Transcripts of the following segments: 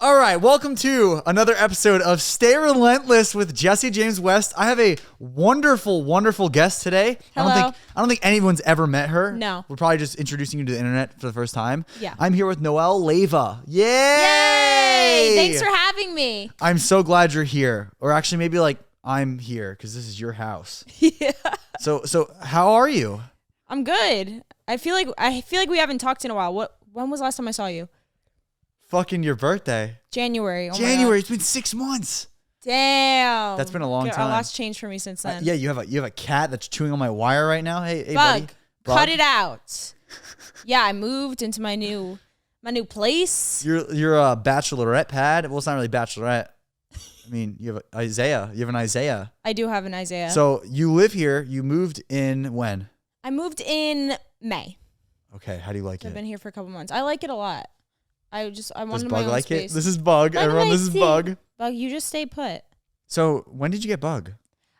All right, welcome to another episode of Stay Relentless with Jesse James West. I have a wonderful, wonderful guest today. Hello. I don't think anyone's ever met her. No. We're probably just introducing you to the internet for the first time. Yeah. I'm here with Noelle Leyva. Yay! Yay! Thanks for having me. I'm so glad you're here. Or actually maybe like I'm here because this is your house. Yeah. So how are you? I'm good. I feel like we haven't talked in a while. When was the last time I saw you? Fucking your birthday. January. Oh January. It's been 6 months. Damn. That's been a long time. A lot's changed for me since then. Yeah, you have a cat that's chewing on my wire right now. Hey, Bug. buddy. Cut it out. Yeah, I moved into my new place. You're a bachelorette pad. Well, it's not really bachelorette. I mean, you have Isaiah. You have an Isaiah. I do have an Isaiah. So you live here. You moved in when? I moved in May. Okay. How do you like it? I've been here for a couple months. I like it a lot. I wanted Does my Bug own like space. it? This is Bug. Everyone, this is Bug. Bug, you just stay put. So when did you get Bug?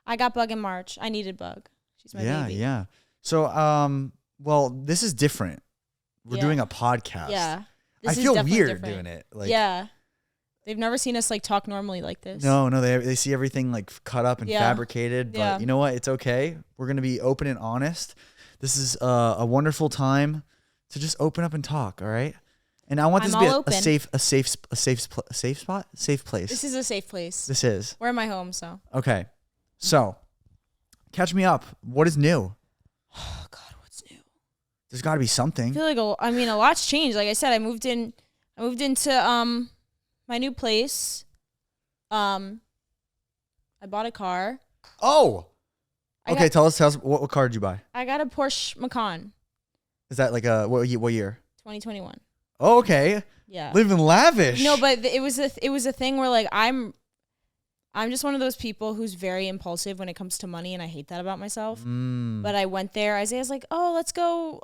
I got Bug in March. I needed Bug. She's my baby. Yeah. So, well, this is different. We're doing a podcast. Yeah. I feel weird doing it. Like, yeah. They've never seen us like talk normally like this. No, they see everything like cut up and fabricated. But you know what? It's okay. We're gonna be open and honest. This is a wonderful time to just open up and talk. All right. And I want this to be a safe spot, safe place. This is a safe place. This is. We're in my home, so. Okay. So, catch me up. What is new? Oh God, what's new? There's got to be something. I feel like a lot's changed. Like I said, I moved into my new place. I bought a car. Oh. Okay, tell us what car did you buy? I got a Porsche Macan. Is that like what year? 2021. Oh, okay. Yeah. Living lavish. No, but it was a thing where like I'm just one of those people who's very impulsive when it comes to money, and I hate that about myself. But I went there. Isaiah's like, "Oh, let's go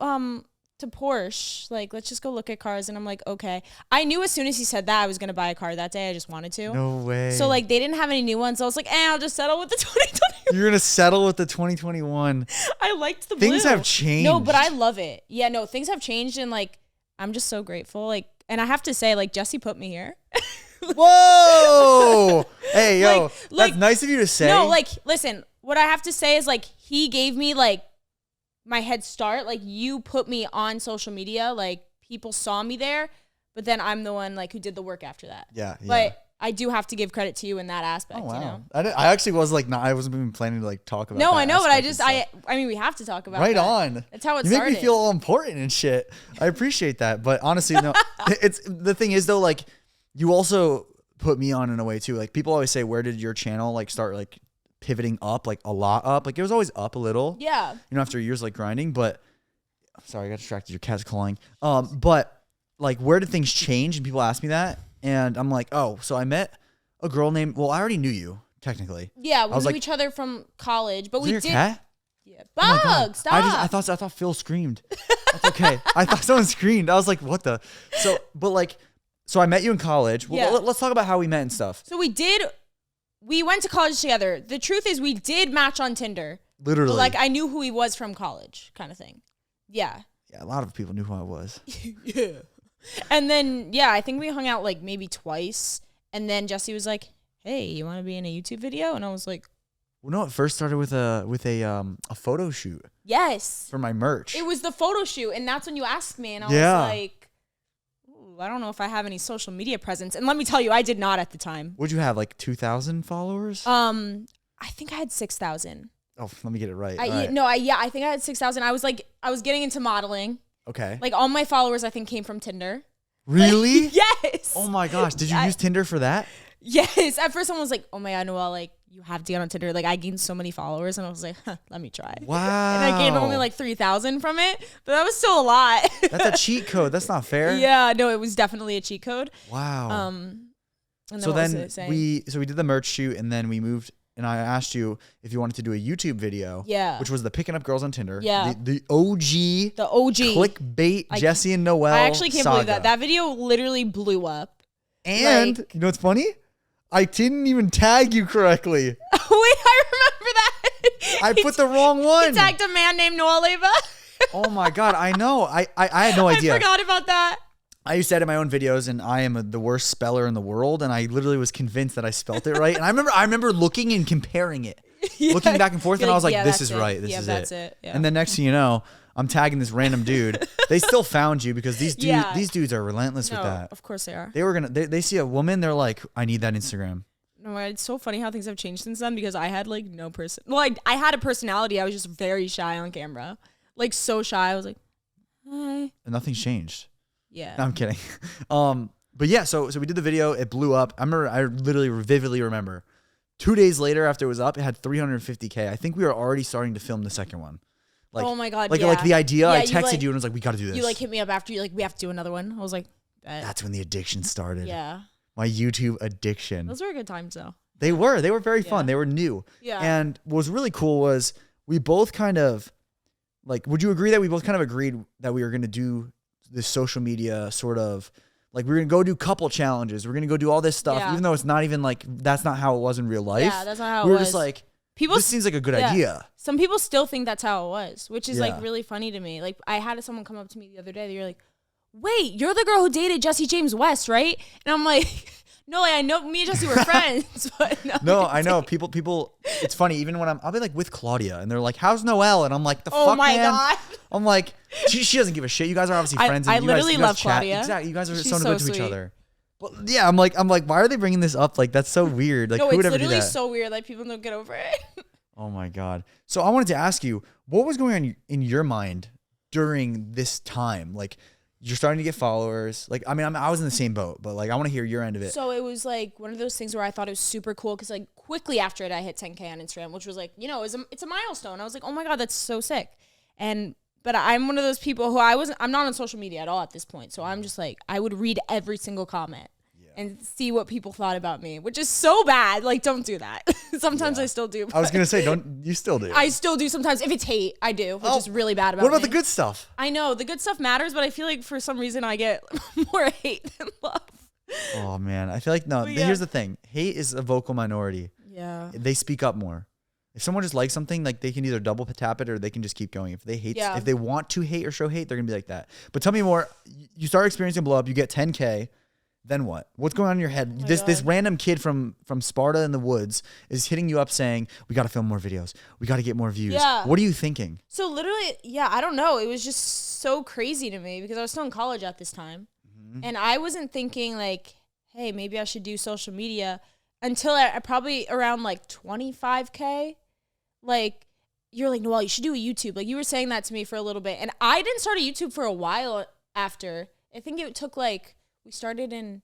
to Porsche. Like, let's just go look at cars." And I'm like, "Okay." I knew as soon as he said that I was gonna buy a car that day. I just wanted to. No way. So like they didn't have any new ones. So I was like, I'll just settle with the 2021. You're gonna settle with the 2021. I liked the blue. Things have changed. No, but I love it. Yeah, no, things have changed, and like I'm just so grateful. Like, and I have to say, like, Jesse put me here. Whoa! Hey, yo, that's nice of you to say. No, like, listen, what I have to say is, like, he gave me, like, my head start. Like, you put me on social media. Like, people saw me there, but then I'm the one, like, who did the work after that. Yeah. But I do have to give credit to you in that aspect, oh, wow. you know? I actually was, like, I wasn't even planning to, like, talk about No, that I know, but I mean, we have to talk about Right that. on. That's how it you started. make me feel all important and shit. I appreciate that. But honestly, no, the thing is, though, like, you also put me on in a way, too. Like, people always say, where did your channel, like, start, like, pivoting up, like, a lot up? Like, it was always up a little. Yeah. You know, after years, like, grinding. But, sorry, I got distracted. Your cat's clawing. But, like, where did things change? And people ask me that. And I'm like, oh, so I met a girl named, well, I already knew you, technically. Yeah, we knew like, each other from college, but we your did. Cat? Yeah, Oh Bug, stop. I thought Phil screamed. That's okay. I thought someone screamed. I was like, what the? So I met you in college. Well, Yeah. let's talk about how we met and stuff. So we went to college together. The truth is we did match on Tinder. Literally. But like I knew who he was from college kind of thing. Yeah. Yeah, a lot of people knew who I was. Yeah. And then, yeah, I think we hung out like maybe twice. And then Jesse was like, hey, you want to be in a YouTube video? And I was like, Well, no, it first started with a photo shoot yes. for my merch. It was the photo shoot. And that's when you asked me. And I was like, ooh, I don't know if I have any social media presence. And let me tell you, I did not at the time. What'd you have, like 2,000 followers? I think I had 6,000. Oh, let me get it right. I think I had 6,000. I was getting into modeling. Okay. Like all my followers, I think, came from Tinder. Really? Like, yes. Oh my gosh. Did you use Tinder for that? Yes. At first, someone was like, oh my God, Noelle, like, you have to get on Tinder. Like, I gained so many followers. And I was like, let me try. Wow. And I gained only like 3,000 from it. But that was still a lot. That's a cheat code. That's not fair. Yeah. No, it was definitely a cheat code. Wow. And then So what was then it saying? we did the merch shoot, and then we moved, and I asked you if you wanted to do a YouTube video. Yeah. Which was the Picking Up Girls on Tinder. Yeah. The OG. The OG. Clickbait Jesse and Noelle I actually can't believe saga. that. That video literally blew up. And like, you know what's funny? I didn't even tag you correctly. Wait, I remember that. I put the wrong one. He tagged a man named Noelle Leyva. Oh my God, I know. I had no idea. I forgot about that. I used to edit my own videos, and I am the worst speller in the world. And I literally was convinced that I spelt it right. And I remember looking and comparing it, looking back and forth, and I was like, "This is right. This is it." Yeah. And then next thing you know, I'm tagging this random dude. They still found you because these dudes are relentless with that. Of course they are. They see a woman, they're like, "I need that Instagram." No, it's so funny how things have changed since then because I had like no person. Well, I had a personality. I was just very shy on camera, like so shy. I was like, "Hi." And nothing's changed. Yeah. No, I'm kidding. But yeah, so we did the video. It blew up. I literally vividly remember. 2 days later, after it was up, it had 350K. I think we were already starting to film the second one. Like, oh my god! Like the idea. I texted you and was like, "We got to do this." You like hit me up after you like, "We have to do another one." I was like, "That's when the addiction started." Yeah. My YouTube addiction. Those were good times though. They were very fun. They were new. Yeah. And what was really cool was we both kind of like. Would you agree that we both kind of agreed that we were going to do this social media sort of like we're going to go do couple challenges. We're going to go do all this stuff, even though it's not even like that's not how it was in real life. Yeah, that's not how it was. We were just like, this seems like a good idea. Some people still think that's how it was, which is like really funny to me. Like I had someone come up to me the other day. They were like, "Wait, you're the girl who dated Jesse James West, right?" And I'm like, "No, like, I know me and Jesse were friends." But no, I know people. It's funny even when I'll be like with Claudia and they're like, "How's Noelle?" And I'm like, "The fuck, man." God. I'm like, she doesn't give a shit. You guys are obviously friends. I literally love chat. Claudia. Exactly. You guys are so good to each other. But yeah, I'm like, why are they bringing this up? Like that's so weird. Like no, who would it's ever do that? literally so weird. Like people don't get over it. Oh my God. So I wanted to ask you, what was going on in your mind during this time? Like you're starting to get followers. Like, I mean, I was in the same boat, but like, I want to hear your end of it. So it was like one of those things where I thought it was super cool. Cause like quickly after it, I hit 10K on Instagram, which was like, it's a milestone. I was like, oh my God, that's so sick. But I'm one of those people who I'm not on social media at all at this point. So I'm just like, I would read every single comment. And see what people thought about me, which is so bad. Like, don't do that. Sometimes I still do. I was going to say, you still do. I still do sometimes. If it's hate, I do, which is really bad about What about me. the good stuff? I know. The good stuff matters, but I feel like for some reason I get more hate than love. Oh, man. I feel like, no, here's the thing. Hate is a vocal minority. Yeah. They speak up more. If someone just likes something, like they can either double tap it or they can just keep going. If they hate, if they want to hate or show hate, they're going to be like that. But tell me more. You start experiencing blow up. You get 10K. Then what? What's going on in your head? This random kid from Sparta in the woods is hitting you up saying, "We got to film more videos. We got to get more views." Yeah. What are you thinking? So literally, I don't know. It was just so crazy to me because I was still in college at this time. Mm-hmm. And I wasn't thinking like, hey, maybe I should do social media until I probably around like 25K. Like, you're like, Noelle, you should do a YouTube. Like, you were saying that to me for a little bit. And I didn't start a YouTube for a while after. I think it took like, we started in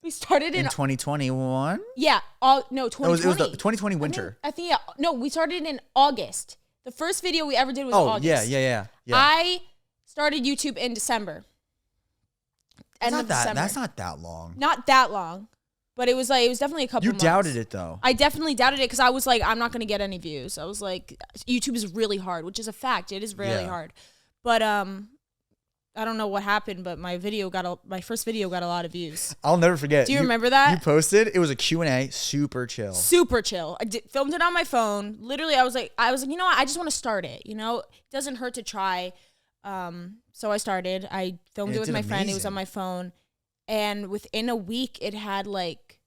2021. Yeah. No, 2020. It was the 2020 winter. I think we started in August. The first video we ever did was August. Yeah. I started YouTube in December. December. That's not that long. Not that long. But it was definitely a couple months. You doubted it though. I definitely doubted it because I was like, I'm not going to get any views. I was like, YouTube is really hard, which is a fact. It is really hard. But I don't know what happened, but my first video got a lot of views. I'll never forget. Do you remember that? You posted. It was a Q&A, super chill. Super chill. I filmed it on my phone. Literally, I was like, you know what? I just want to start it. You know, it doesn't hurt to try. So I started. I filmed it with my friend. It was on my phone. And within a week, it had like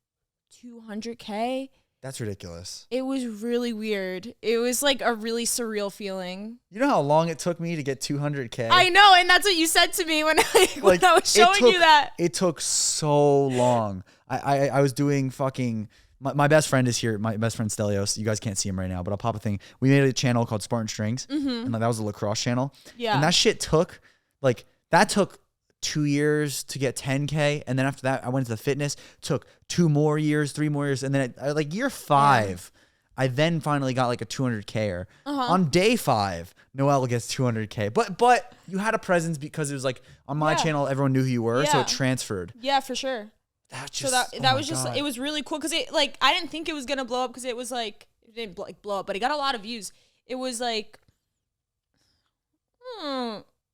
200K. That's ridiculous. It was really weird. It was like a really surreal feeling. You know how long it took me to get 200K? I know, and that's what you said to me when I was showing you that. It took so long. I was doing fucking... My best friend is here. My best friend Stelios. You guys can't see him right now, but I'll pop a thing. We made a channel called Spartan Strings, and that was a lacrosse channel. Yeah. And that shit took... that took 2 years to get 10K, and then after that I went to the fitness, took 2 more years, 3 more years, and then year 5 I then finally got like a 200K. On day 5 Noelle gets 200K, but you had a presence because it was like on my channel everyone knew who you were, so it transferred. Yeah, for sure. That was just it was really cool because it like I didn't think it was gonna blow up because it was like it didn't blow up, but it got a lot of views. It was like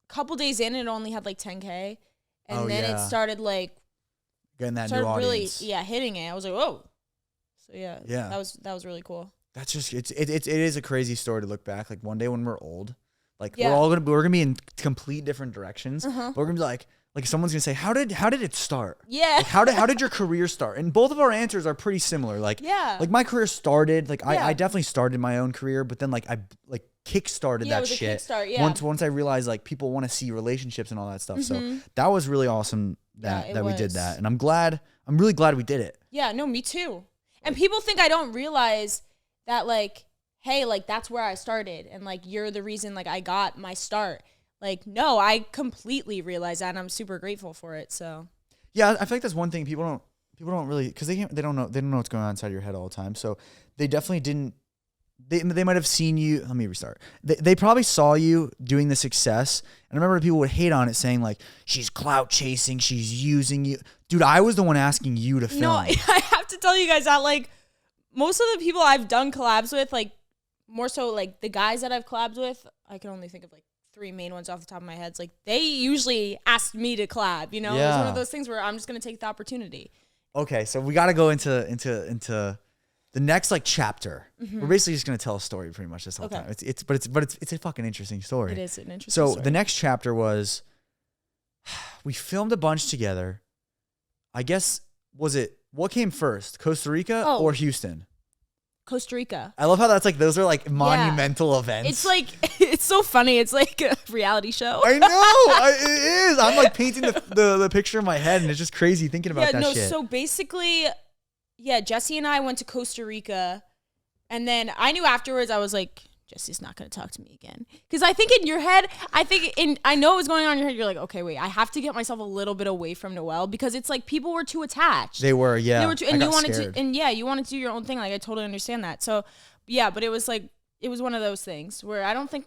couple days in, it only had like 10K, and then it started like getting that new audience. Really, hitting it. I was like, whoa. So that was really cool. That's just it is a crazy story to look back. Like one day when we're old, Like we're gonna be in complete different directions. But we're gonna be like someone's gonna say, how did it start? Yeah. Like how did your career start? And both of our answers are pretty similar. Like my career started I definitely started my own career, but then I kickstarted that shit. Once I realized like people want to see relationships and all that stuff. So that was really awesome that we did that, and I'm really glad we did it. Yeah, no, me too. And people think I don't realize that like, hey, like that's where I started, and like you're the reason like I got my start. Like, no, I completely realize that, and I'm super grateful for it. So yeah, I feel like that's one thing people don't really, because they don't know what's going on inside your head all the time. So they definitely didn't. They might have seen you. Let me restart. They probably saw you doing the success, and I remember people would hate on it, saying like, she's clout chasing, she's using you. Dude, I was the one asking you to film. No, I have to tell you guys that like most of the people I've done collabs with, like more so like the guys that I've collabed with, I can only think of like 3 main ones off the top of my head. It's like they usually asked me to collab. You know, it's one of those things where I'm just gonna take the opportunity. Okay, so we got to go into the next like chapter. We're basically just gonna tell a story pretty much this whole time. It's a fucking interesting story. It is an interesting story. So the next chapter was we filmed a bunch together. I guess what came first, Costa Rica or Houston? Costa Rica. I love how that's like those are like monumental events. It's like it's so funny. It's like a reality show. I know it is. I'm like painting the picture in my head, and it's just crazy thinking about that shit. So basically. Yeah, Jesse and I went to Costa Rica, and then I knew afterwards, I was like, Jesse's not going to talk to me again. Because I think in your head, I know what was going on in your head. You're like, okay, wait, I have to get myself a little bit away from Noelle, because it's like people were too attached. They were, yeah. They were too, and you wanted scared. You wanted to do your own thing. Like, I totally understand that. So, yeah, but it was like, it was one of those things where I don't think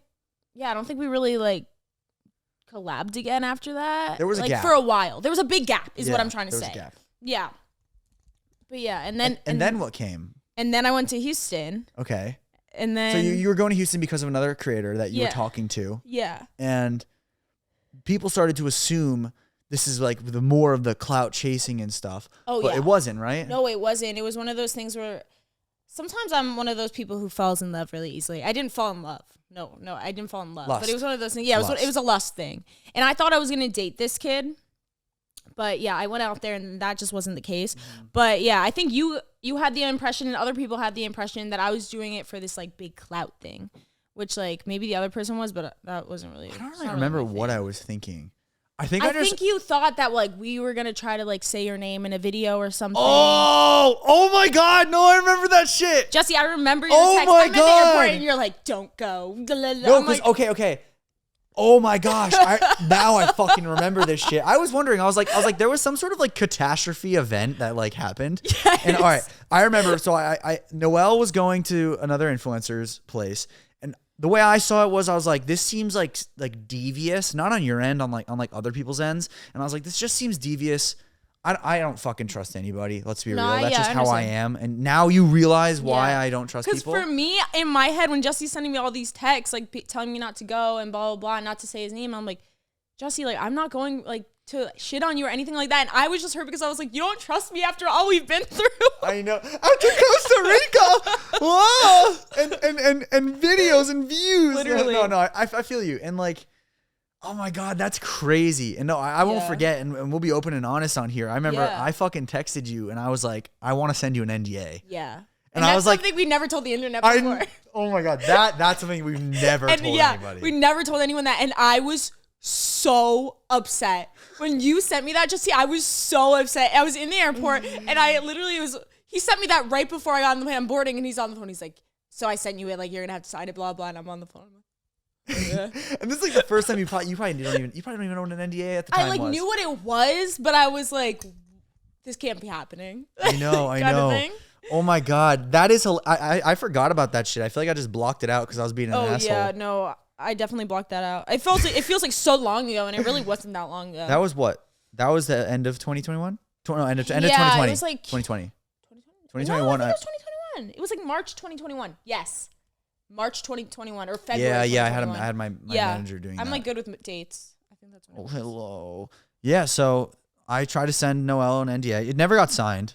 we really like collabed again after that. There was a gap. For a while. There was a big gap, is what I'm trying to say. There was a gap. Yeah. But yeah, and then what came? And then I went to Houston. Okay. And then so you were going to Houston because of another creator that you were talking to. Yeah. And people started to assume this is like the more of the clout chasing and stuff. Oh, but it wasn't, right? No, it wasn't. It was one of those things where sometimes I'm one of those people who falls in love really easily. I didn't fall in love. No, I didn't fall in love. Lust. But it was one of those things. Yeah, it was a lust thing. And I thought I was going to date this kid. But yeah, I went out there and that just wasn't the case. But yeah, I think you had the impression and other people had the impression that I was doing it for this like big clout thing, which like maybe the other person was, but that wasn't really. I don't really remember what I was thinking. I think you thought that like we were gonna try to like say your name in a video or something. Oh my God! No, I remember that shit. Jesse, I remember your text. My I'm God! at the airport and you're like, "Don't go." No, because okay. Oh my gosh! Now I fucking remember this shit. I was wondering. I was like, there was some sort of like catastrophe event that like happened. Yes. And all right, I remember. So Noelle was going to another influencer's place, and the way I saw it was, I was like, this seems like devious, not on your end, on like other people's ends. And I was like, this just seems devious. I don't fucking trust anybody. Let's be real. That's just how I am. And now you realize why I don't trust people. Because for me, in my head, when Jesse's sending me all these texts, like telling me not to go and blah, blah, blah, not to say his name, I'm like, Jesse, like, I'm not going like to shit on you or anything like that. And I was just hurt because I was like, you don't trust me after all we've been through. I know. Out to Costa Rica. Whoa. And videos and views. Literally. No, I feel you. And like, oh my God, that's crazy. And no, I won't forget, and we'll be open and honest on here. I remember I fucking texted you and I was like, I want to send you an NDA. Yeah. And I was like, something we never told the internet before. Oh my God, that's something we've never told anybody. We never told anyone that. And I was so upset. When you sent me that, Jesse, I was so upset. I was in the airport and I literally he sent me that right before I got on the plane. I'm boarding and he's on the phone. He's like, so I sent you it, like, you're going to have to sign it, blah, blah. And I'm on the phone. Yeah. And this is like the first time you probably don't even know what an NDA at the time was. I knew what it was, but I was like, this can't be happening. I know. Oh my God, that is I forgot about that shit. I feel like I just blocked it out because I was being an asshole. Yeah, no, I definitely blocked that out. It feels like so long ago, and it really wasn't that long ago. That was what? That was the end of 2021. End of 2020. It was like 2020. 2021. No, I think it was 2021. It was like March 2021. Yes. March 2021 or February. Yeah, I had my manager doing that. I'm like good with dates. I think that's what it was. Hello. Yeah, so I tried to send Noelle an NDA. It never got signed.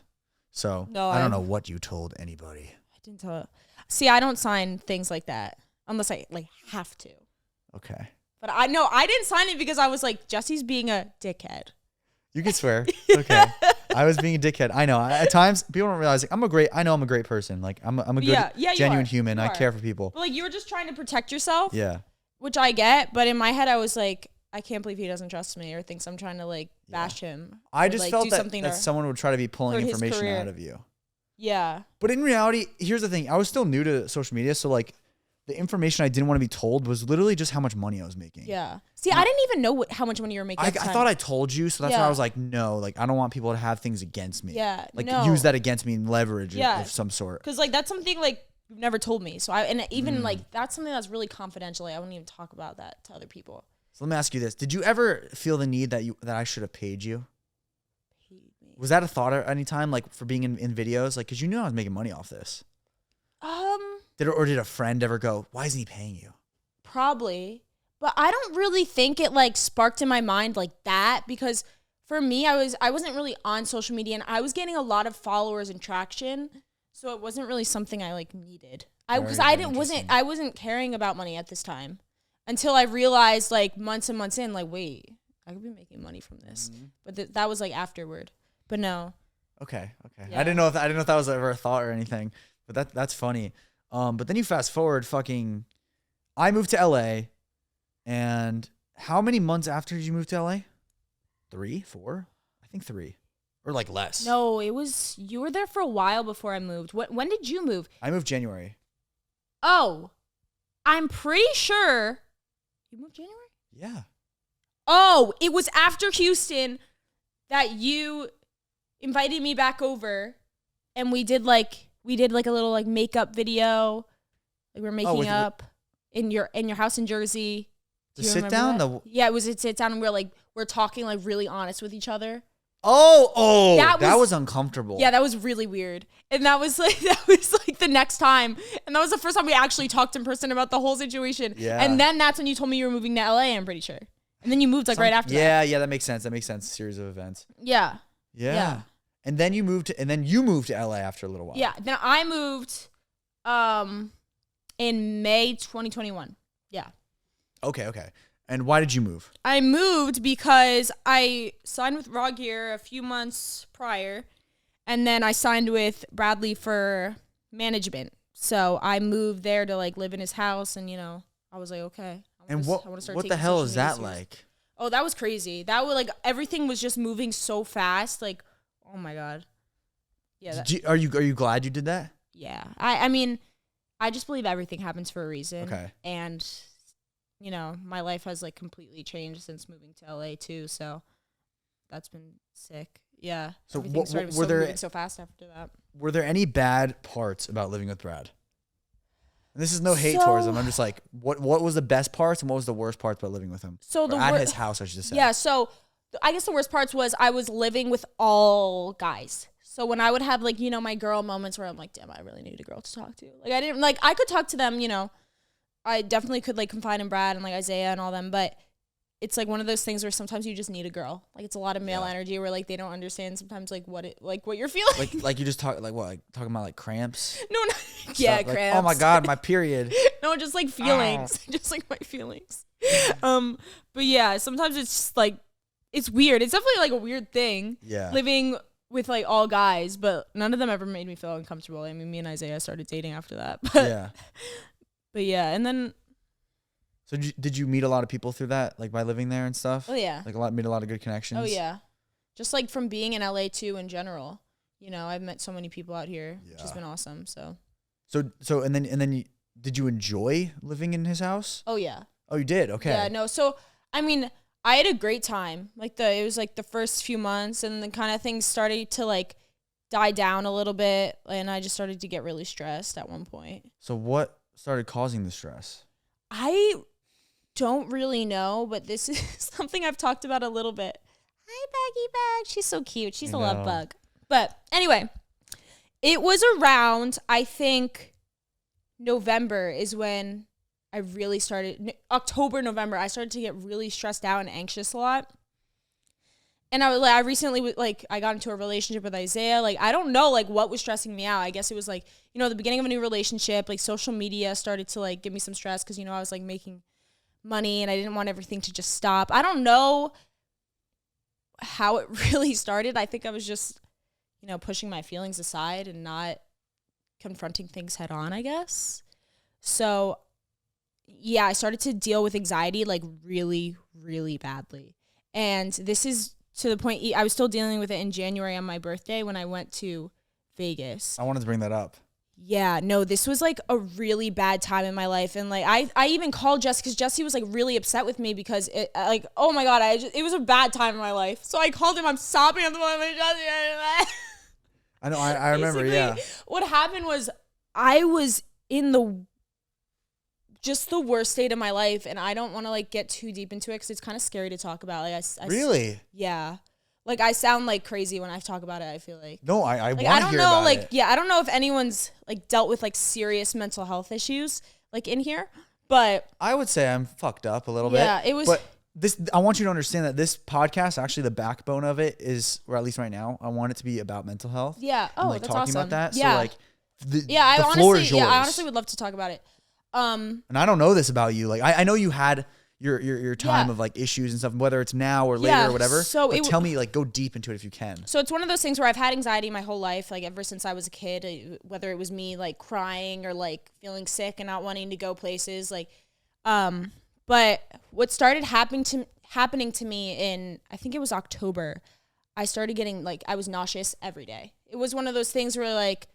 So I don't know what you told anybody. I didn't tell her. See, I don't sign things like that unless I like have to. Okay. But I know I didn't sign it because I was like, Jesse's being a dickhead. You can swear. Okay. I was being a dickhead. I know. At times, people don't realize, like, I'm a great person. Like, I'm a good, genuine human. I care for people. But, like, you were just trying to protect yourself. Yeah. Which I get. But in my head, I was like, I can't believe he doesn't trust me or thinks I'm trying to, like, bash him. I just felt that someone would try to be pulling information out of you. Yeah. But in reality, here's the thing. I was still new to social media. So, like, the information I didn't want to be told was literally just how much money I was making. Yeah. See, I didn't even know how much money you were making. I thought I told you, so that's why I was like, no, like, I don't want people to have things against me. Yeah. Like, use that against me and leverage of some sort. Because, like, that's something, like, you've never told me. So, like, that's something that's really confidential. Like, I wouldn't even talk about that to other people. So, let me ask you this. Did you ever feel the need that I should have paid you? Paid me? Was that a thought at any time, like, for being in videos? Like, because you knew I was making money off this. Did a friend ever go, why isn't he paying you? Probably. But I don't really think it like sparked in my mind like that, because for me, I wasn't really on social media and I was getting a lot of followers and traction. So it wasn't really something I like needed. I wasn't caring about money at this time until I realized like months and months in, like, wait, I could be making money from this. Mm-hmm. But that was like afterward. But no. Okay. Yeah. I didn't know if that was ever a thought or anything. But that's funny. But then you fast forward, I moved to LA, and how many months after did you move to LA? 3, 4? I think 3, or like less. No, you were there for a while before I moved. When did you move? I moved January. Oh, I'm pretty sure you moved January? Yeah. Oh, it was after Houston that you invited me back over, and we did like a little like makeup video. Like we're making up in your house in Jersey. The sit down? Yeah, it was a sit down, and we're talking like really honest with each other. Oh, that was uncomfortable. Yeah, that was really weird. And that was like the next time. And that was the first time we actually talked in person about the whole situation. Yeah. And then that's when you told me you were moving to LA, I'm pretty sure. And then you moved right after that. Yeah, that makes sense. Series of events. Yeah. And then you moved to LA after a little while. Yeah. Then I moved in May 2021. Yeah. Okay. And why did you move? I moved because I signed with Raw Gear a few months prior, and then I signed with Bradley for management. So I moved there to like live in his house, and I was like, okay. What the hell is that like? Oh, that was crazy. That was like everything was just moving so fast. Like, oh my god. Yeah. Are you glad you did that? Yeah. I mean, I just believe everything happens for a reason. Okay. And my life has like completely changed since moving to LA too. So that's been sick. Yeah. So moving so fast after that. Were there any bad parts about living with Brad? And this is no hate towards him. I'm just like, what was the best parts and what was the worst parts about living with him? At his house, I should say. Yeah. So I guess the worst parts was I was living with all guys. So when I would have like, my girl moments where I'm like, damn, I really need a girl to talk to. Like I could talk to them, I definitely could like confide in Brad and like Isaiah and all them, but it's like one of those things where sometimes you just need a girl. Like it's a lot of male energy where like they don't understand sometimes like what you're feeling. Like you just talk like what? Like talking about like cramps? No. Yeah, like, cramps. Oh my god, my period. No, just like feelings. Just like my feelings. But yeah, sometimes it's just like it's weird. It's definitely like a weird thing. Yeah. Living with like all guys, but none of them ever made me feel uncomfortable. I mean, me and Isaiah started dating after that. But, yeah. But yeah, and then. So did you meet a lot of people through that, like by living there and stuff? Oh yeah. Like made a lot of good connections. Oh yeah, just like from being in LA too in general. I've met so many people out here, which has been awesome. So and then did you enjoy living in his house? Oh yeah. Oh, you did? Okay. Yeah. No. So I mean, I had a great time. Like it was like the first few months, and then kind of things started to like die down a little bit, and I just started to get really stressed at one point. So what started causing the stress? I don't really know, but this is something I've talked about a little bit. Hi, Baggy Bag. She's so cute. She's a love bug. But anyway, it was around, I think, November is when I really started. October, November, I started to get really stressed out and anxious a lot. And I recently, I got into a relationship with Isaiah. Like, I don't know, like, what was stressing me out. I guess it was, like, the beginning of a new relationship. Like, social media started to, like, give me some stress because, I was, like, making money and I didn't want everything to just stop. I don't know how it really started. I think I was just, pushing my feelings aside and not confronting things head on, I guess. So, yeah, I started to deal with anxiety like really, really badly. And this is to the point, I was still dealing with it in January on my birthday when I went to Vegas. I wanted to bring that up. Yeah, no, this was like a really bad time in my life. And like, I even called Jesse because Jesse was like really upset with me because oh my God, it was a bad time in my life. So I called him, I'm sobbing on the phone with Jesse. I know, I remember, yeah. What happened was I was in the worst state of my life, and I don't want to like get too deep into it because it's kind of scary to talk about. Like, really? Yeah. Like, I sound like crazy when I talk about it, I feel like. No, I want to hear about it. Yeah, I don't know if anyone's like dealt with like serious mental health issues like in here, but I would say I'm fucked up a little bit. Yeah, it was. But I want you to understand that this podcast, actually the backbone of it is, or at least right now, I want it to be about mental health. Yeah. Oh, like that's talking awesome. about that. Yeah. So like, I floor is yours. Yeah, I honestly would love to talk about it. And I don't know this about you. Like, I know you had your time of like issues and stuff, whether it's now or later or whatever. So but tell me, like, go deep into it if you can. So it's one of those things where I've had anxiety my whole life, like ever since I was a kid, whether it was me like crying or like feeling sick and not wanting to go places, like, but what started happening to me in, I think it was October, I started getting like, I was nauseous every day. It was one of those things where like,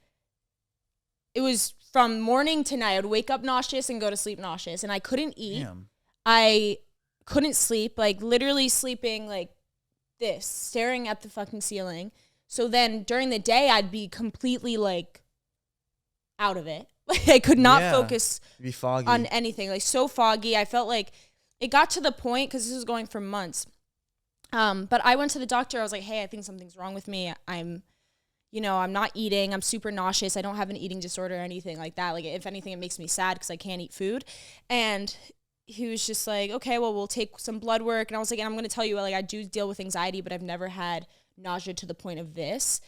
it was from morning to night. I'd wake up nauseous and go to sleep nauseous, and I couldn't eat. Damn. I couldn't sleep, like literally sleeping like this, staring at the fucking ceiling. So then during the day, I'd be completely like out of it. Like I could not focus be foggy on anything, like so foggy. I felt like it got to the point, because this was going for months. But I went to the doctor. I was like, hey, I think something's wrong with me. I'm not eating. I'm super nauseous. I don't have an eating disorder or anything like that. Like if anything, it makes me sad because I can't eat food. And he was just like, okay, well, we'll take some blood work. And I was like, and I'm going to tell you, like, I do deal with anxiety, but I've never had nausea to the point of this.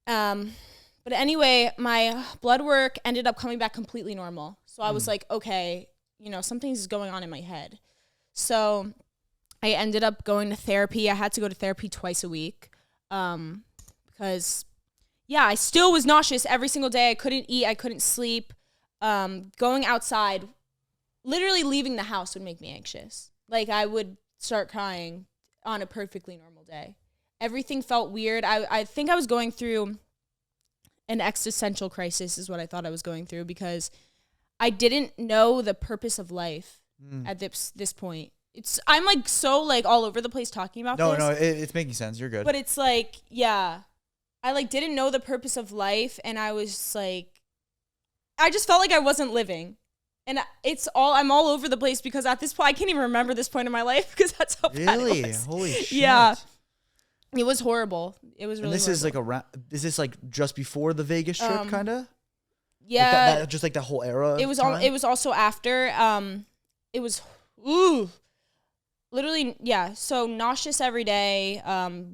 But anyway, my blood work ended up coming back completely normal. So I was like, okay, something's going on in my head. So I ended up going to therapy. I had to go to therapy twice a week because, I still was nauseous every single day. I couldn't eat. I couldn't sleep. Going outside, literally leaving the house would make me anxious. Like I would start crying on a perfectly normal day. Everything felt weird. I think I was going through an existential crisis is what I thought I was going through, because I didn't know the purpose of life at this point. I'm like so like all over the place talking about this. No, it's making sense. You're good. But it's like, I like didn't know the purpose of life, and I was like, I just felt like I wasn't living. And I'm all over the place because at this point, I can't even remember this point in my life because that's how bad it was. Holy shit. Yeah. It was horrible. It was really horrible. Is like is this like just before the Vegas trip kind of? Yeah. Like just like the whole era? It was also after. It was, literally, yeah. So nauseous every day,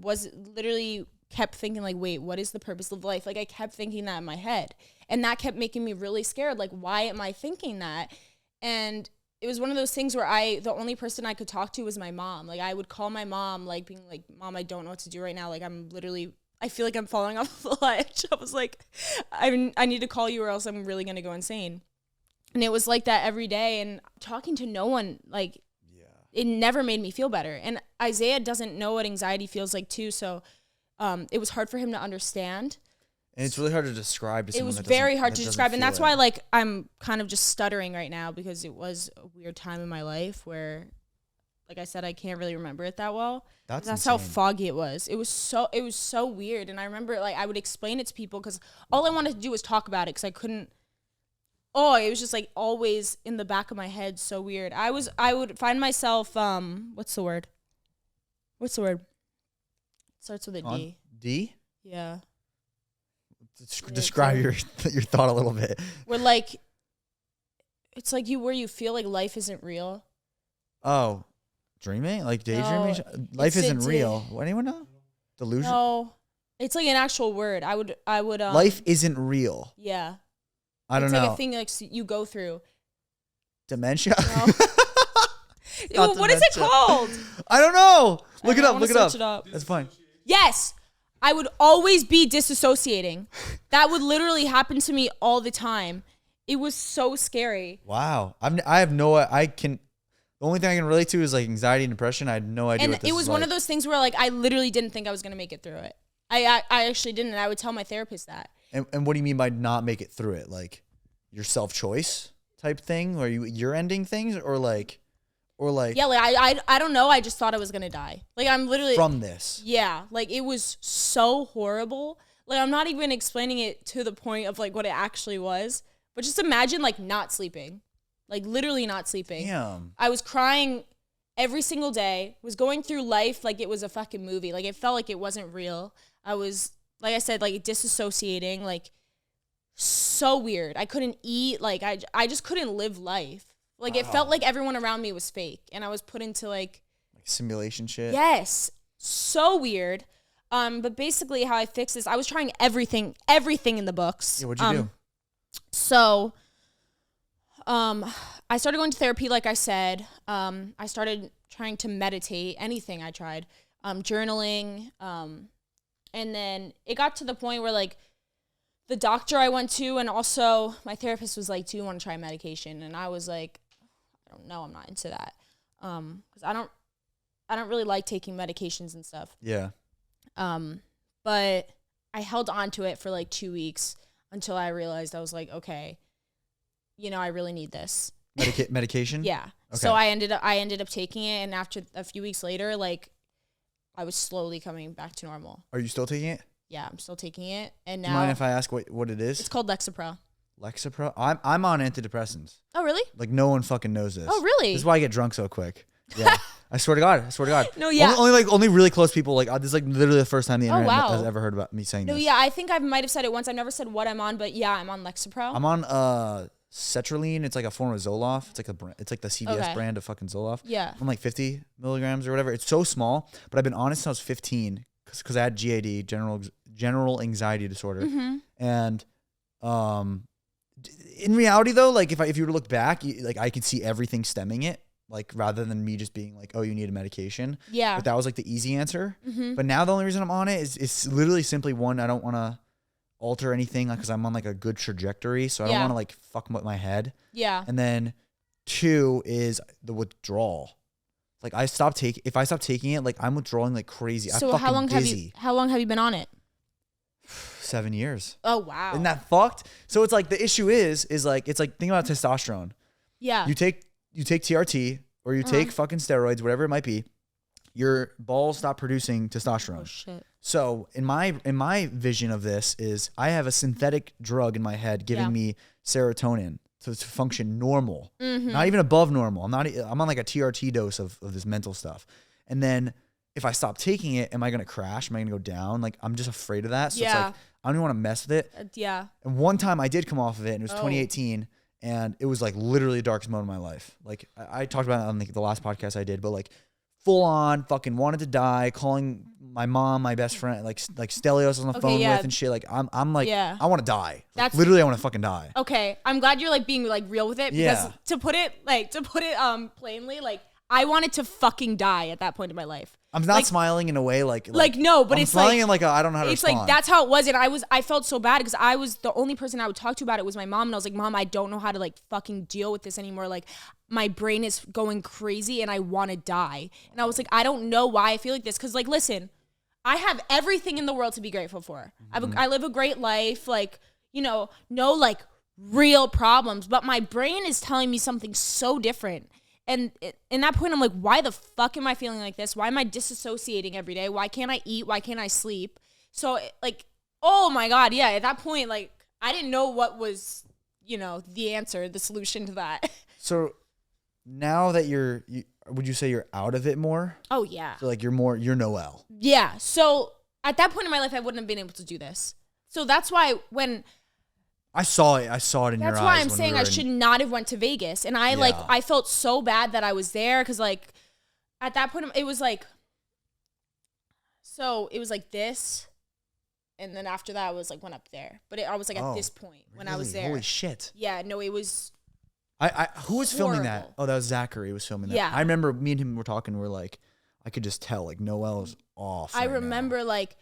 was literally kept thinking like, wait, what is the purpose of life? Like I kept thinking that in my head, and that kept making me really scared. Like, why am I thinking that? And it was one of those things where the only person I could talk to was my mom. Like I would call my mom, like being like, Mom, I don't know what to do right now. Like I feel like I'm falling off the ledge. I was like, I need to call you or else I'm really going to go insane. And it was like that every day, and talking to no one, like it never made me feel better. And Isaiah doesn't know what anxiety feels like too. So it was hard for him to understand. And it's really hard to describe to someone. It was very hard to describe. And that's why like I'm kind of just stuttering right now, because it was a weird time in my life where, like I said, I can't really remember it that well. That's how foggy it was. It was so weird. And I remember like I would explain it to people because all I wanted to do was talk about it, because I couldn't. Oh, it was just like always in the back of my head. So weird. I would find myself, what's the word? It starts with a D. D? Yeah. Describe your thought a little bit. Where like, it's like where you feel like life isn't real. Oh, dreaming? Like daydreaming? No, life isn't real. Anyone know? Delusion? No. It's like an actual word. I would. Life isn't real. Yeah. I don't know. It's like a thing like you go through. Dementia? No. What is it called? I don't know. Look it up. Look it it up. That's fine. Yes. I would always be disassociating. That would literally happen to me all the time. It was so scary. Wow. I have no, the only thing I can relate to is like anxiety and depression. I had no idea what this it was one of those things where like I literally didn't think I was going to make it through it. I actually didn't. And I would tell my therapist that. And what do you mean by not make it through it? Like your self-choice type thing? Or you're ending things or like. Yeah, like I don't know. I just thought I was going to die. Like I'm literally. From this. Yeah. Like it was so horrible. Like I'm not even explaining it to the point of like what it actually was. But just imagine like not sleeping. Like literally not sleeping. Damn. I was crying every single day. Was going through life like it was a fucking movie. Like it felt like it wasn't real. I was, like I said, like disassociating, like so weird. I couldn't eat. Like I just couldn't live life. Like it felt like everyone around me was fake. And I was put into like simulation shit. Yes. So weird. But basically how I fixed this, I was trying everything in the books. Yeah, what'd you do? So I started going to therapy, like I said. I started trying to meditate, anything I tried. Journaling. And then it got to the point where, like, the doctor I went to and also my therapist was like, do you want to try medication? And I was like, I don't know. I'm not into that. Because I don't really like taking medications and stuff. Yeah. But I held on to it for, like, 2 weeks until I realized I was like, okay, you know, I really need this. Medication? Yeah. Okay. So I ended up taking it, and after a few weeks later, like, I was slowly coming back to normal. Are you still taking it? Yeah, I'm still taking it. And now, do you mind if I ask what it is? It's called Lexapro. Lexapro? I'm on antidepressants. Oh, really? Like, no one fucking knows this. Oh, really? This is why I get drunk so quick. Yeah. I swear to God. No, yeah. Only really close people. Like, this is like literally the first time the internet has ever heard about me saying this. No, yeah. I think I might have said it once. I've never said what I'm on, but yeah, I'm on Lexapro. I'm on Cetraline. It's like a form of Zoloft. It's like the CVS brand of fucking Zoloft. Yeah. I'm like 50 milligrams or whatever. It's so small, but I've been honest since I was 15 because I had GAD, general anxiety disorder. Mm-hmm. And in reality though, like if you were to look back, like I could see everything stemming it, like rather than me just being like, oh, you need a medication. Yeah. But that was like the easy answer. Mm-hmm. But now the only reason I'm on it is it's literally simply one, I don't want to alter anything because I'm on like a good trajectory, so I don't want to like fuck with my head. Yeah. And then 2 is the withdrawal. Like if I stop taking it, like I'm withdrawing like crazy. So I'm how long dizzy. have you been on it? 7 years. Oh wow. Isn't that fucked? So it's like the issue is like it's like think about testosterone. Yeah. You take TRT or you take fucking steroids, whatever it might be. Your balls stop producing testosterone. Oh shit. So in my vision of this is I have a synthetic drug in my head giving me serotonin to function normal, not even above normal. I'm on like a TRT dose of this mental stuff. And then if I stop taking it, am I going to crash? Am I going to go down? Like I'm just afraid of that. So it's like, I don't even want to mess with it. Yeah. And one time I did come off of it and it was 2018 and it was like literally the darkest moment of my life. Like I talked about it on the last podcast I did, but like full on fucking wanted to die, calling my mom, my best friend, like Stelios on the phone with and shit. Like I'm like, I want to die. Like, literally I want to fucking die. Okay. I'm glad you're like being like real with it because to put it plainly, like I wanted to fucking die at that point in my life. I'm not smiling in a way like no, but I'm it's smiling like in like I don't know how to respond. It's like that's how it was, and I felt so bad because I was the only person I would talk to about it was my mom, and I was like, Mom, I don't know how to like fucking deal with this anymore. Like my brain is going crazy, and I want to die. And I was like, I don't know why I feel like this, because like listen, I have everything in the world to be grateful for. I live a great life, like no like real problems, but my brain is telling me something so different. And in that point, I'm like, why the fuck am I feeling like this? Why am I disassociating every day? Why can't I eat? Why can't I sleep? So, like, oh my God, yeah. At that point, like, I didn't know what was, the answer, the solution to that. So now that would you say you're out of it more? Oh, yeah. So, like, you're Noelle. Yeah. So at that point in my life, I wouldn't have been able to do this. So that's why when... I saw it in your eyes. That's why I'm saying I should not have went to Vegas. And I felt so bad that I was there because like at that point it was like, so it was like this. And then after that I was like went up there. But I was like at this point when I was there. Holy shit. Yeah, no, it was. Who was filming that? Oh, that was Zachary was filming that. Yeah. I remember me and him were talking. We're like, I could just tell like Noelle's off. I remember like,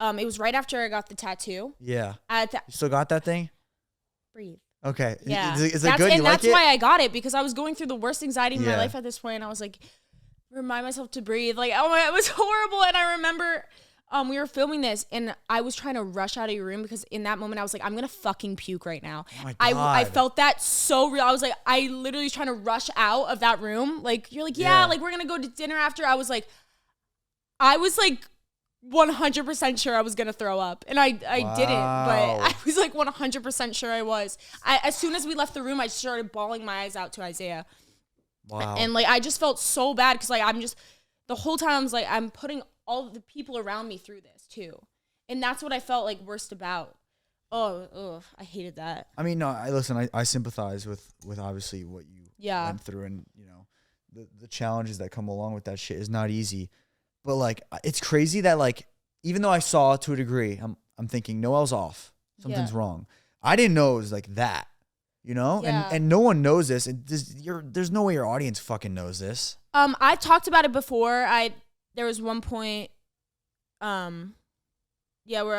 it was right after I got the tattoo. Yeah. You still got that thing? Breathe. Okay. Yeah. Is it good? And that's why I got it, because I was going through the worst anxiety in my life at this point. And I was like, remind myself to breathe. Like, oh my, it was horrible. And I remember we were filming this and I was trying to rush out of your room because in that moment I was like, I'm going to fucking puke right now. Oh my God. I felt that so real. I was like, I literally was trying to rush out of that room. Like, you're like, yeah. Like we're going to go to dinner after. I was like 100% sure I was going to throw up. And I didn't, but I was like 100% sure I was. As soon as we left the room, I started bawling my eyes out to Isaiah. Wow. And like, I just felt so bad because like, the whole time I was like, I'm putting all of the people around me through this too. And that's what I felt like worst about. Oh, I hated that. I mean, no, I sympathize with obviously what you went through, and you know, the challenges that come along with that shit is not easy. But like, it's crazy that like, even though I saw to a degree, I'm thinking Noelle's off. Something's wrong. I didn't know it was like that, you know? Yeah. And no one knows this. There's no way your audience fucking knows this. I've talked about it before. There was one point, where I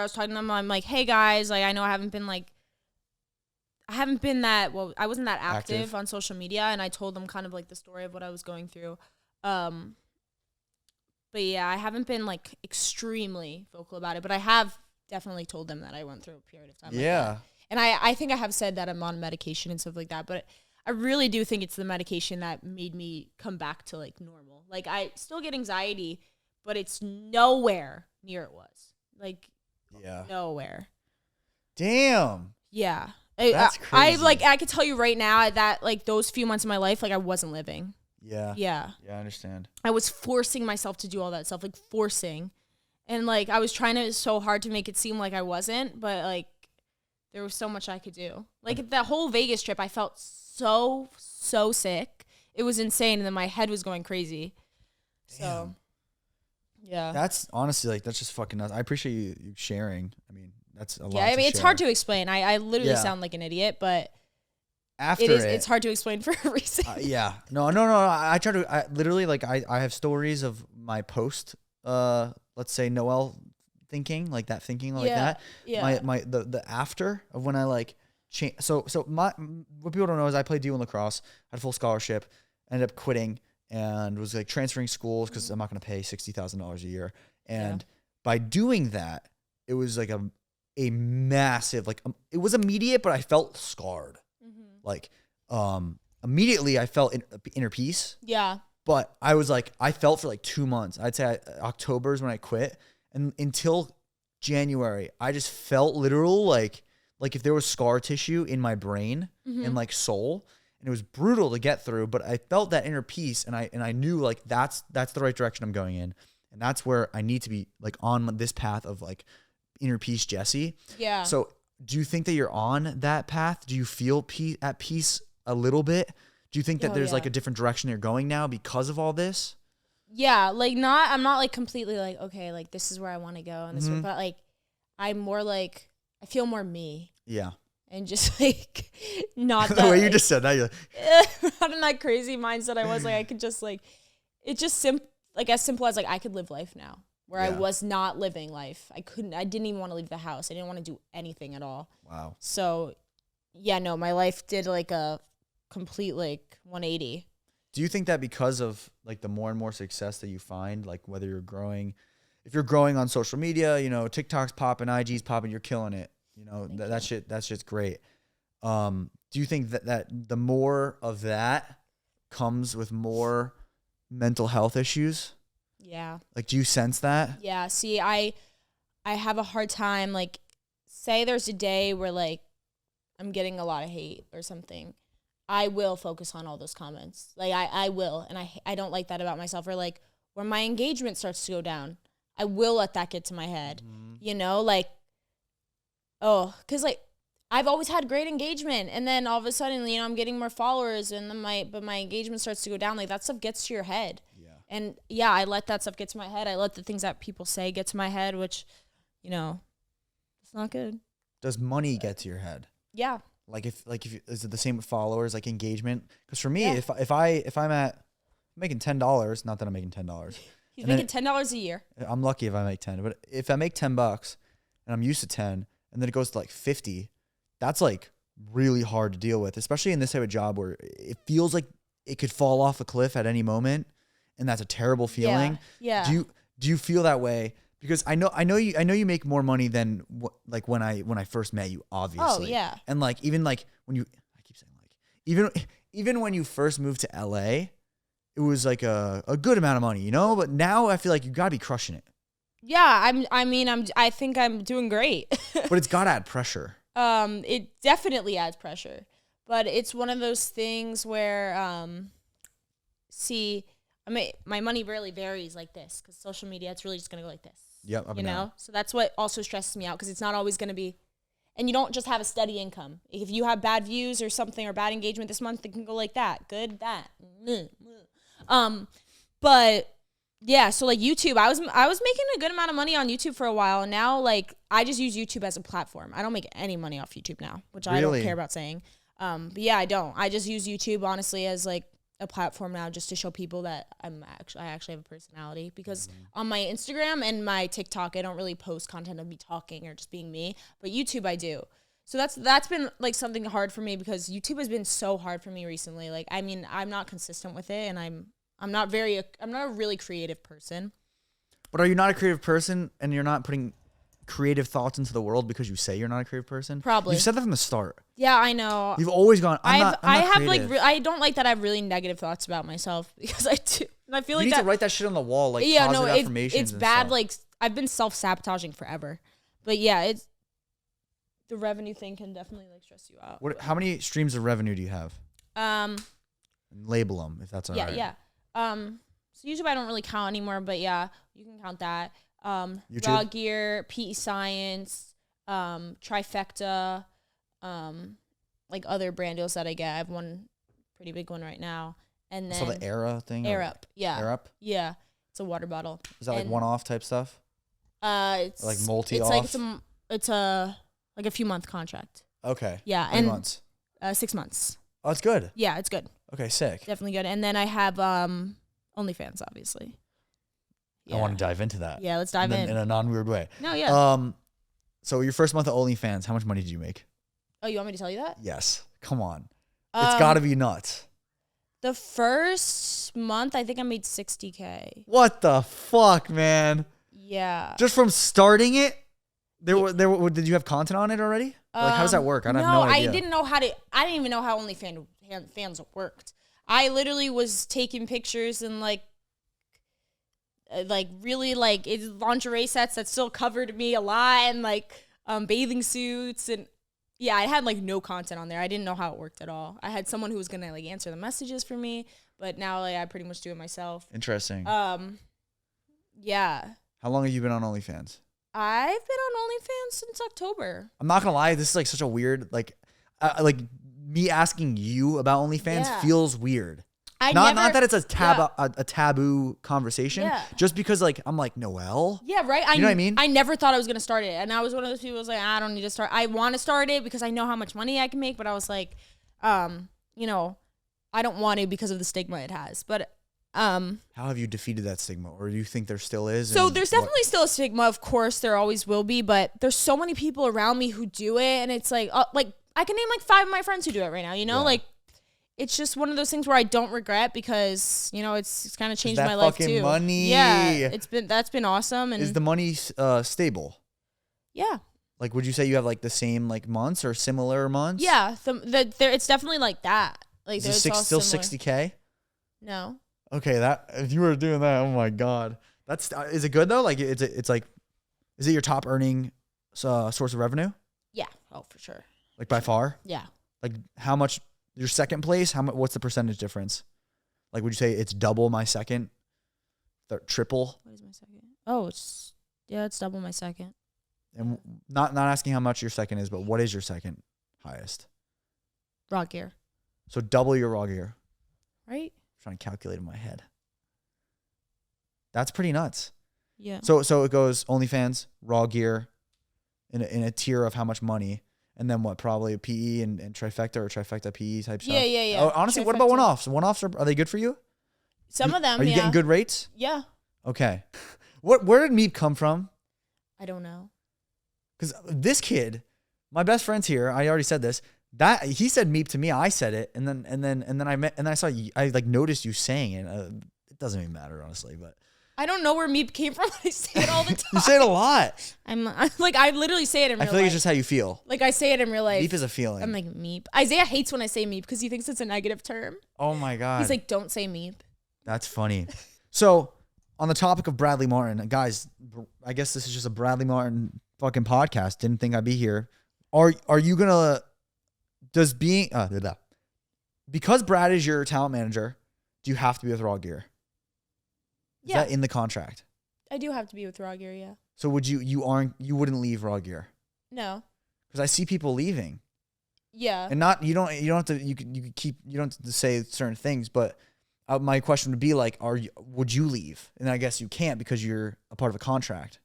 was talking to them. I'm like, hey guys, like I know I wasn't that active on social media, and I told them kind of like the story of what I was going through. But yeah, I haven't been like extremely vocal about it, but I have definitely told them that I went through a period of time like that. And I think I have said that I'm on medication and stuff like that, but I really do think it's the medication that made me come back to like normal. Like I still get anxiety, but it's nowhere near it was. Like nowhere. Damn. Yeah. That's crazy. I could tell you right now that like those few months of my life, like I wasn't living. Yeah. Yeah. Yeah, I understand. I was forcing myself to do all that stuff, like forcing. And like I was trying so hard to make it seem like I wasn't, but like there was so much I could do. Like that whole Vegas trip, I felt so sick. It was insane, and then my head was going crazy. Damn. So, yeah. That's honestly like that's just fucking nuts. I appreciate you sharing. I mean, that's a lot. Yeah, I mean it's share. hard to explain. I literally sound like an idiot, but it's hard to explain for a reason. No. I try to. I literally like I have stories of my post. Let's say Noelle thinking like that. Yeah. The after of when I like change. So what people don't know is I played D1 lacrosse, had a full scholarship, ended up quitting, and was like transferring schools because I'm not going to pay $60,000 a year. And by doing that, it was like a massive like it was immediate, but I felt scarred. Like immediately I felt inner peace. Yeah. But I was like, I felt for like 2 months. I'd say October is when I quit. And until January, I just felt literal like if there was scar tissue in my brain and like soul. And it was brutal to get through, but I felt that inner peace, and I knew like that's the right direction I'm going in. And that's where I need to be like on this path of like inner peace, Jesse. Yeah. So do you think that you're on that path? Do you feel at peace a little bit? Do you think that there's like a different direction you're going now because of all this? Yeah, like I'm not like completely like, okay, like this is where I want to go and this, but like I'm more like I feel more me. Yeah. And just like not the way you just said that, you're like, not in that crazy mindset I was like I could just like it's just as simple as like I could live life now. Where I was not living life. I didn't even want to leave the house. I didn't want to do anything at all. Wow. So, yeah, no, my life did like a complete like 180. Do you think that because of like the more and more success that you find, like whether if you're growing on social media, you know, TikTok's popping, IG's popping, you're killing it. You know, that's just great. Do you think that the more of that comes with more mental health issues? Yeah. Like, do you sense that? Yeah. See, I have a hard time, like, say there's a day where, like, I'm getting a lot of hate or something. I will focus on all those comments. Like, I will. And I don't like that about myself. Or, like, when my engagement starts to go down, I will let that get to my head. You know? Like, because, like, I've always had great engagement. And then all of a sudden, you know, I'm getting more followers. And then my engagement starts to go down. Like, that stuff gets to your head. And yeah, I let that stuff get to my head. I let the things that people say get to my head, which, you know, it's not good. Does money get to your head? Yeah. if is it the same with followers, like engagement? Because for me, Yeah. if I'm making $10, not that I'm making $10. He's making $10 a year. I'm lucky if I make 10, but if I make $10 and I'm used to 10 and then it goes to like 50, that's like really hard to deal with, especially in this type of job where it feels like it could fall off a cliff at any moment, and that's a terrible feeling. Yeah. Do you feel that way? Because I know you make more money than like when I first met you, obviously. Oh yeah. And like even like when I keep saying like even when you first moved to LA, it was like a good amount of money, you know? But now I feel like you gotta be crushing it. Yeah, I think I'm doing great. But it's gotta add pressure. It definitely adds pressure. But it's one of those things where my money rarely varies like this, because social media, it's really just gonna go like this. Yep, you know? So that's what also stresses me out, because it's not always gonna be, and you don't just have a steady income. If you have bad views or something, or bad engagement this month, it can go like that. Good, that. But yeah, so like YouTube, I was making a good amount of money on YouTube for a while, and now like I just use YouTube as a platform. I don't make any money off YouTube now, which I don't care about saying. But yeah, I don't. I just use YouTube honestly as like a platform now, just to show people that I actually have a personality, because on my Instagram and my TikTok, I don't really post content of me talking or just being me, but YouTube I do. So that's been like something hard for me, because YouTube has been so hard for me recently. Like, I mean, I'm not consistent with it, and I'm not a really creative person. But are you not a creative person, and you're not putting creative thoughts into the world because you say you're not a creative person? Probably. You said that from the start. Yeah, I know. You've always gone, I'm not creative. I don't like that I have really negative thoughts about myself, because I do. And I feel you like need to write that shit on the wall, like positive affirmations. It's bad. Stuff. Like, I've been self-sabotaging forever. But yeah, the revenue thing can definitely like stress you out. How many streams of revenue do you have? Label them if that's all right. Yeah. So YouTube I don't really count anymore, but yeah, you can count that. YouTube? Raw Gear, PE Science, Trifecta, like other brand deals that I get. I have one pretty big one right now. And then the Era thing? Air Up, yeah. Air Up? Yeah. It's a water bottle. Is that like one-off type stuff? It's like multi-off? It's like a few month contract. Okay. Yeah. How many months? 6 months. Oh, it's good. Yeah, it's good. Okay, sick. Definitely good. And then I have OnlyFans, obviously. Yeah. I want to dive into that. Yeah, let's dive in. In a non-weird way. No, yeah. So your first month of OnlyFans, how much money did you make? Oh, you want me to tell you that? Yes. Come on. It's got to be nuts. The first month, I think I made $60K. What the fuck, man? Yeah. Just from starting it? Did you have content on it already? Like, how does that work? I have no idea. I didn't even know how OnlyFans worked. I literally was taking pictures and like really like lingerie sets that still covered me a lot, and like bathing suits, and yeah, I had like no content on there. I didn't know how it worked at all. I had someone who was gonna like answer the messages for me, but now like I pretty much do it myself. Interesting. Yeah. How long have you been on OnlyFans? I've been on OnlyFans since October. I'm not gonna lie, this is like such a weird like me asking you about OnlyFans feels weird. Not that it's a taboo conversation. Yeah. Just because like I'm like, Noelle. Yeah, right. You know what I mean? I never thought I was gonna start it, and I was one of those people who was like, I don't need to start. I want to start it because I know how much money I can make, but I was like, I don't want to because of the stigma it has. But how have you defeated that stigma, or do you think there still is? So there's definitely still a stigma. Of course, there always will be, but there's so many people around me who do it, and it's like I can name like 5 of my friends who do it right now. You know, like. It's just one of those things where I don't regret, because it's kind of changed my life too. Money. Yeah, that's been awesome. And is the money stable? Yeah. Like, would you say you have like the same like months or similar months? Yeah, it's definitely like that. Like, is it still $60K? No. Okay, that if you were doing that, oh my god, is it good though? Like, it's like, is it your top earning source of revenue? Yeah. Oh, for sure. Like by far? Yeah. Like how much? Your second place, what's the percentage difference? Like, would you say it's double my second? Triple? What is my second? Oh, it's double my second. And not asking how much your second is, but what is your second highest? Raw Gear. So double your Raw Gear. Right? I'm trying to calculate in my head. That's pretty nuts. Yeah. So it goes OnlyFans, Raw Gear, in a tier of how much money. And then what? Probably a PE and trifecta or trifecta PE type stuff. Yeah. Oh, honestly, what about one-offs? One-offs, are they good for you? Some of them, Are you getting good rates? Yeah. Okay. Where did MEEP come from? I don't know. Because this kid, my best friend's here. I already said this. That he said MEEP to me. I said it, and then I saw you. I like noticed you saying it. It doesn't even matter, honestly, but I don't know where MEEP came from. I say it all the time. You say it a lot. I'm like, I literally say it in real life. I feel like it's just how you feel. Like, I say it in real life. MEEP is a feeling. I'm like, MEEP. Isaiah hates when I say MEEP because he thinks it's a negative term. Oh my God. He's like, don't say MEEP. That's funny. So, on the topic of Bradley Martin, guys, I guess this is just a Bradley Martin fucking podcast. Didn't think I'd be here. Are you gonna, because Brad is your talent manager, do you have to be with Raw Gear? Is that in the contract? I do have to be with Raw Gear, yeah. So you wouldn't leave Raw Gear? No. Because I see people leaving. Yeah. And you don't have to say certain things, but my question would be like, would you leave? And I guess you can't because you're a part of a contract.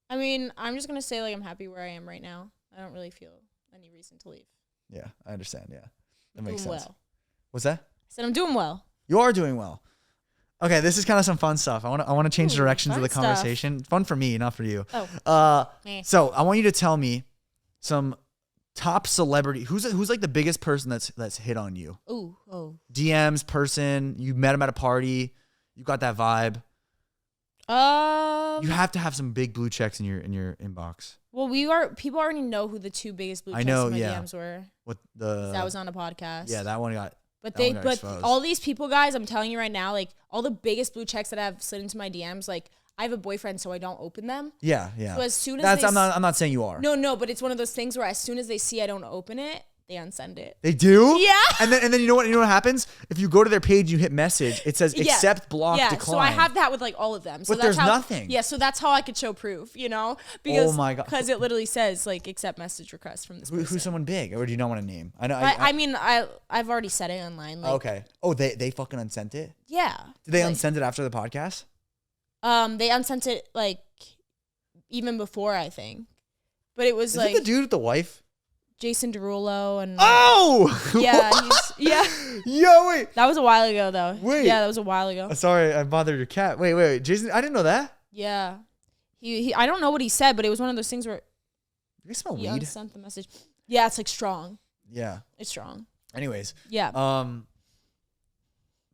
I mean, I'm just gonna say like I'm happy where I am right now. I don't really feel any reason to leave. Yeah, I understand. Yeah, that makes makes sense. Well. What's that? I said I'm doing well. You are doing well. Okay, this is kind of some fun stuff. I want to change directions of the conversation. Stuff. Fun for me, not for you. Oh. So I want you to tell me some top celebrity. Who's like the biggest person that's hit on you? Oh. DMs, person. You met him at a party. You got that vibe. You have to have some big blue checks in your inbox. Well, people already know who the two biggest blue checks in my DMs were. What that was on a podcast. Yeah, that one got. But all these people, guys, I'm telling you right now, like all the biggest blue checks that have slid into my DMs, like I have a boyfriend, so I don't open them. Yeah. So as soon as I'm not saying you are. No, but it's one of those things where as soon as they see I don't open it, they unsend it. They do? Yeah. And then you know what happens? If you go to their page, you hit message. It says accept, block, decline. So I have that with like all of them. So but there's nothing. Yeah, so that's how I could show proof, Because, oh my God. Because it literally says like accept message request from this person. Who's someone big, or do you not want to name? I know. I've already said it online. Like, okay. Oh, they fucking unsent it? Yeah. Did they unsend it after the podcast? They unsent it like even before, I think. But it was Is like it the dude with the wife? Jason Derulo and yeah. Yo, wait. That was a while ago though. Wait. Yeah, that was a while ago. Sorry, I bothered your cat. Wait. Jason, I didn't know that. Yeah. He I don't know what he said, but it was one of those things where you smell he weed. sent the message. Yeah, it's like strong. Yeah. It's strong. Anyways. Yeah.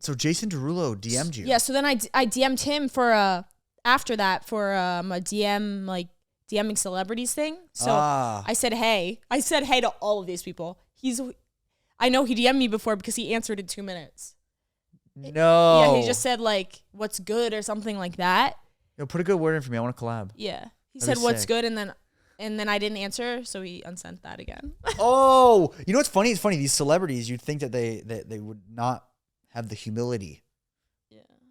So Jason Derulo DM'd you. Yeah, so then I DM'd him for after that for a DM like DMing celebrities thing. So I said hey to all of these people. I know he DM'd me before because he answered in 2 minutes. No. Yeah, he just said like what's good or something like that. Yo, put a good word in for me. I want to collab. Yeah. He said what's good and then I didn't answer, so he unsent that again. Oh, you know what's funny? It's funny. These celebrities, you'd think that they would not have the humility.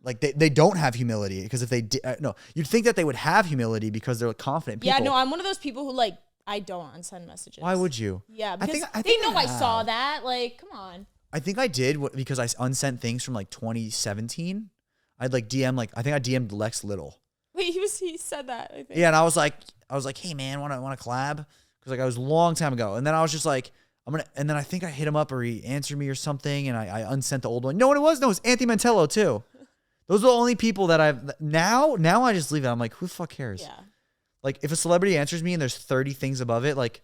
Like they don't have humility because if they did, no, you'd think that they would have humility because they're confident people. Yeah, no, I'm one of those people who like I don't unsend messages. Why would you? Yeah, because they know I saw that. Like, come on. I think I did because I unsent things from like 2017. I'd like DM I think I DM'd Lex Little. Wait, he said that. I think. Yeah, and I was like, hey man, want to collab? Because like I was a long time ago, and then I was just like. And then I think I hit him up or he answered me or something, and I unsent the old one. You know what it was? No, it was Anthony Mantello too. Those are the only people that I've now I just leave it. I'm like, who the fuck cares? Yeah. Like if a celebrity answers me and there's 30 things above it, like,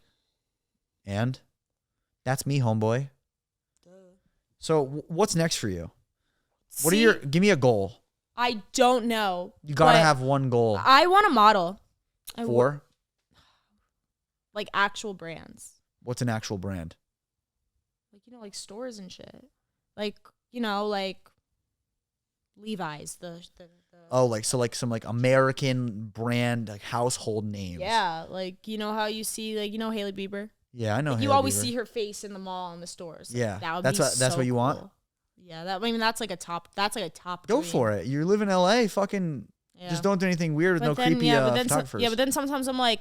and that's me, homeboy. Duh. So what's next for you? Give me a goal. I don't know. You gotta have one goal. I want to model. For? Like actual brands. What's an actual brand? Like, like stores and shit. Like, like Levi's, the oh, like so like some like American brand like household names. Yeah, like how you see like Hailey Bieber. Yeah, I know. Like, you always see her face in the mall in the stores. Like, yeah, that would that's what you want. Cool. Yeah, that's like a top. That's like a top. Go dream. for it. You live in LA. Fucking just don't do anything weird with creepy photographers. But then sometimes I'm like,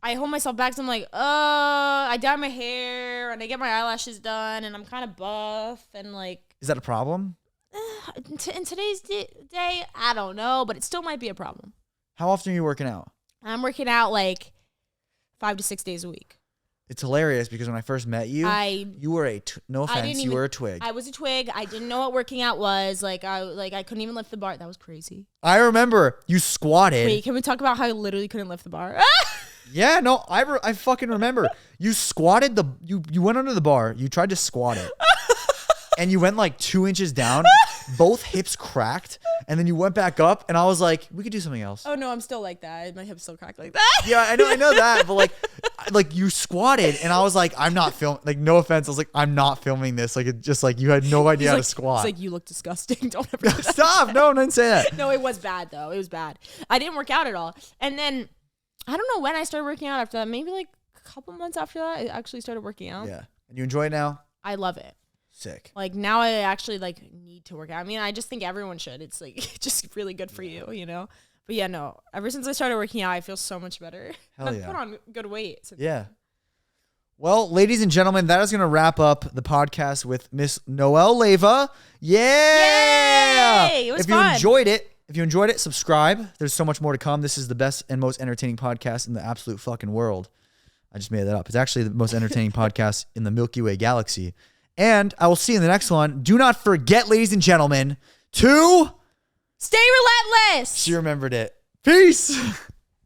I hold myself back. So I'm like, I dye my hair and I get my eyelashes done and I'm kind of buff and like. Is that a problem? In today's day, I don't know, but it still might be a problem. How often are you working out? I'm working out like 5 to 6 days a week. It's hilarious because when I first met you, you were no offense, you were a twig. I was a twig. I didn't know what working out was. I couldn't even lift the bar. That was crazy. I remember you squatted. Wait, can we talk about how I literally couldn't lift the bar? Yeah, no, I fucking remember. You squatted you went under the bar. You tried to squat it. And you went like 2 inches down. Both hips cracked. And then you went back up. And I was like, we could do something else. Oh, no, I'm still like that. My hips still crack like that. Yeah, I know that. But like you squatted. And I was like, I'm not filming. Like, no offense. I was like, I'm not filming this. Like, it just like you had no idea how to squat. It's like, you look disgusting. Don't ever do that. Stop. No, I didn't say that. No, it was bad, though. It was bad. I didn't work out at all. And then I don't know when I started working out after that. Maybe like a couple months after that, I actually started working out. Yeah. And you enjoy it now? I love it. Sick. Like now I actually like need to work out. I mean, I just think everyone should. It's like just really good for you, you know? But yeah, no. Ever since I started working out, I feel so much better. Hell yeah. I've put on good weight. Yeah. Well, ladies and gentlemen, that is going to wrap up the podcast with Miss Noelle Leyva. Yeah! Yay! It was If fun. you enjoyed it, subscribe. There's so much more to come. This is the best and most entertaining podcast in the absolute fucking world. I just made that up. It's actually the most entertaining podcast in the Milky Way galaxy. And I will see you in the next one. Do not forget, ladies and gentlemen, to stay relentless. She remembered it. Peace.